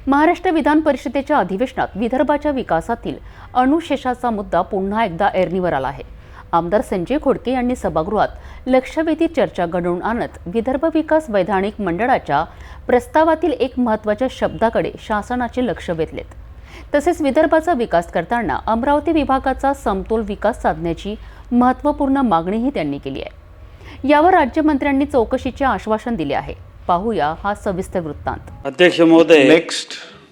महाराष्ट्र विधान परिषदेच्या अधिवेशनात विदर्भाच्या विकासातील अनुशेषाचा मुद्दा पुन्हा एकदा ऐरणीवर आला आहे। आमदार संजय खोडके यांनी सभागृहात लक्षवेधी चर्चा घडवून आणत विदर्भ विकास वैधानिक मंडळाच्या प्रस्तावातील एक महत्त्वाच्या शब्दाकडे शासनाचे लक्ष वेधलेत। तसेच विदर्भाचा विकास करताना अमरावती विभागाचा समतोल विकास साधण्याची महत्त्वपूर्ण मागणीही त्यांनी केली आहे। यावर राज्यमंत्र्यांनी चौकशीचे आश्वासन दिले आहे। पाहूया हा सविस्तर वृत्तांत। अध्यक्ष महोदय,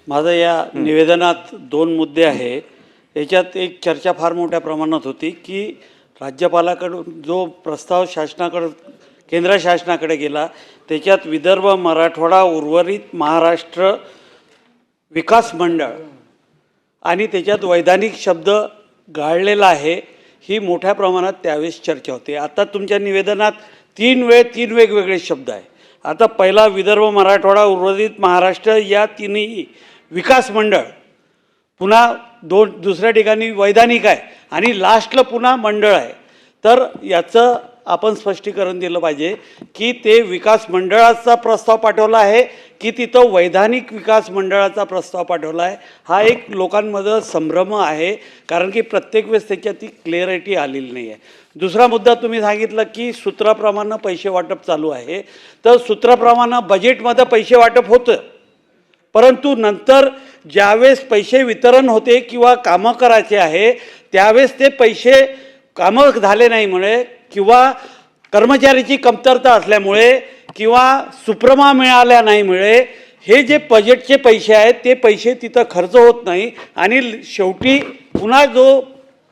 माझा या निवेदनात दोन मुद्दे आहे। याच्यात एक चर्चा फार मोठ्या प्रमाणात होती की राज्यपालाकडून जो प्रस्ताव केंद्र शासनाकडे गेला त्याच्यात विदर्भ मराठवाडा उर्वरित महाराष्ट्र विकास मंडळ आणि त्याच्यात वैधानिक शब्द गाळलेला आहे। ही मोठ्या प्रमाणात त्यावेळेस चर्चा होते। आता तुमच्या निवेदनात तीन वेगवेगळे शब्द आहे। आता पहिला विदर्भ मराठवाडा उर्वरित महाराष्ट्र या तिन्ही विकास मंडळ, पुन्हा दुसऱ्या ठिकाणी वैधानिक आहे आणि लास्टला पुन्हा मंडळ आहे। तर याचं आपण स्पष्टीकरण दिलं पाहिजे की ते विकास मंडळाचा प्रस्ताव पाठवला आहे की तिथं वैधानिक विकास मंडळाचा प्रस्ताव पाठवला आहे। हा एक लोकांमध्ये संभ्रम आहे, कारण की प्रत्येक वेळेस त्याच्यात ती क्लिअरिटी आलेली नाही आहे। दुसरा मुद्दा तुम्ही सांगितलं की सूत्राप्रमाणे पैसे वाटप चालू आहे। तर सूत्राप्रमाणे बजेटमध्ये पैसे वाटप होतं, परंतु नंतर ज्यावेळेस पैसे वितरण होते किंवा कामं करायचे आहे त्यावेळेस ते पैसे कामं झाले नाहीमुळे किंवा कर्मचाऱ्याची कमतरता असल्यामुळे किंवा सुप्रमा मिळाल्या नाहीमुळे हे जे बजेटचे पैसे आहेत ते पैसे तिथं खर्च होत नाही आणि शेवटी पुन्हा जो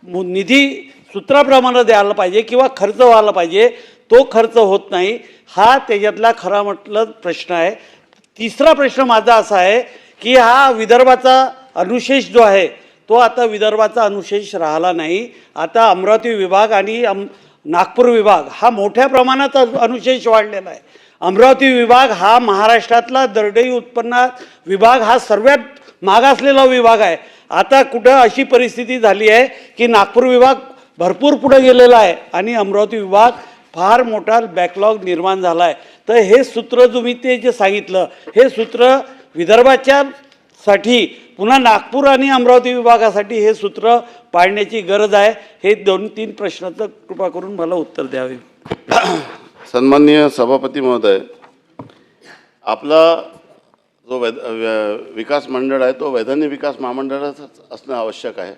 निधी सूत्राप्रमाणे द्यायला पाहिजे किंवा खर्च व्हायला पाहिजे तो खर्च होत नाही। हा त्याच्यातला खरा म्हटलं प्रश्न आहे। तिसरा प्रश्न माझा असा आहे की हा विदर्भाचा अनुशेष जो आहे तो आता विदर्भाचा अनुशेष राहिला नाही। आता अमरावती विभाग आणि नागपूर विभाग हा मोठ्या प्रमाणात अनुशेष वाढलेला आहे। अमरावती विभाग हा महाराष्ट्रातला दरडोई उत्पन्न विभाग हा सर्वात मागासलेला विभाग आहे। आता कुठं अशी परिस्थिती झाली आहे की नागपूर विभाग भरपूर पुढे गेलेला आहे आणि अमरावती विभाग फार मोठा बॅकलॉग निर्माण झाला आहे। तर हे सूत्र तुम्ही ते जे सांगितलं हे सूत्र विदर्भाच्या साठी पुन्हा नागपूर आणि अमरावती विभागासाठी हे सूत्र पाळण्याची गरज आहे। हे 2-3 प्रश्नाचं कृपा करून मला उत्तर द्यावे। सन्माननीय सभापती महोदय, आपला जो विकास मंडळ आहे तो वैधानिक विकास महामंडळाचं असणं आवश्यक आहे,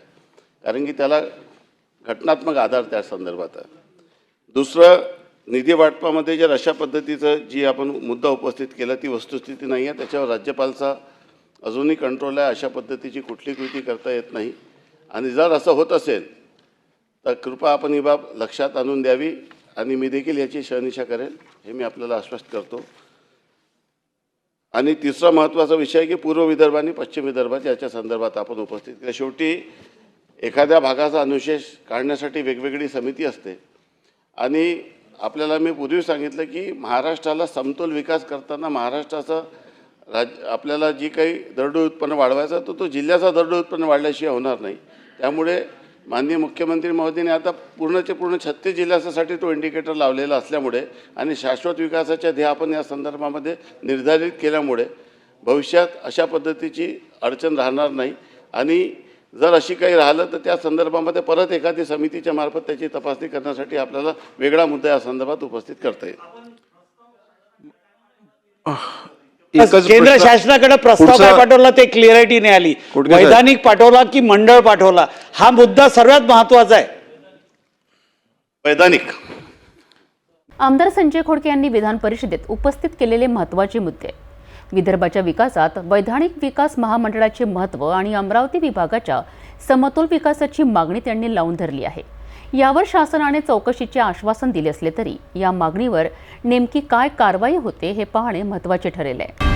कारण की त्याला घटनात्मक आधार त्या संदर्भात आहे। दुसरं, निधी वाटपामध्ये जर अशा पद्धतीचं जी आपण मुद्दा उपस्थित केला ती वस्तुस्थिती नाही आहे, त्याच्यावर राज्यपालचा अजूनही कंट्रोल आहे। अशा पद्धतीची कुठली कृती करता येत नाही आणि जर असं होत असेल तर कृपा आपण ही बाब लक्षात आणून द्यावी आणि मी देखील याची शहानिशा करेन, हे मी आपल्याला आश्वस्त करतो। आणि तिसरा महत्त्वाचा विषय आहे की पूर्व विदर्भ आणि पश्चिम विदर्भात याच्या संदर्भात आपण उपस्थित केलं। शेवटी एखाद्या भागाचा अनुशेष काढण्यासाठी वेगवेगळी समिती असते आणि आपल्याला मी पूर्वी सांगितलं की महाराष्ट्राला समतोल विकास करताना महाराष्ट्राचा आपल्याला जी काही दरडोई उत्पन्न वाढवायचं तो जिल्ह्याचा दरडोई उत्पन्न वाढल्याशिवाय होणार नाही। त्यामुळे माननीय मुख्यमंत्री महोदयांनी आता पूर्णचे पूर्ण 36 जिल्ह्यासाठी तो इंडिकेटर लावलेला असल्यामुळे आणि शाश्वत विकासाच्या ध्येय आपण या संदर्भामध्ये निर्धारित केल्यामुळे भविष्यात अशा पद्धतीची अडचण राहणार नाही आणि जर अशी काही राहिलं तर त्या संदर्भामध्ये परत एखादी समितीच्या मार्फत त्याची तपासणी करण्यासाठी आपल्याला वेगळा मुद्दा या संदर्भात उपस्थित करता येईल। केंद्र शासनाकडे प्रस्ताव काय पाठवला ते क्लिअरिटी नाही आली। वैधानिक पाठवला की मंडळ पाठवला हा मुद्दा सर्वात महत्त्वाचा आहे। वैधानिक आमदार संजय खोडके यांनी विधान परिषदेत उपस्थित केलेले महत्त्वाचे मुद्दे, विदर्भाच्या विकासात वैधानिक विकास महामंडळाचे महत्त्व आणि अमरावती विभागाच्या समतोल विकासाची मागणी त्यांनी लावून धरली आहे। यावर शासनाने चौकशीचे आश्वासन दिले असले तरी या मागणीवर नेमकी काय कारवाई होते हे पाहणे महत्त्वाचे ठरेल आहे।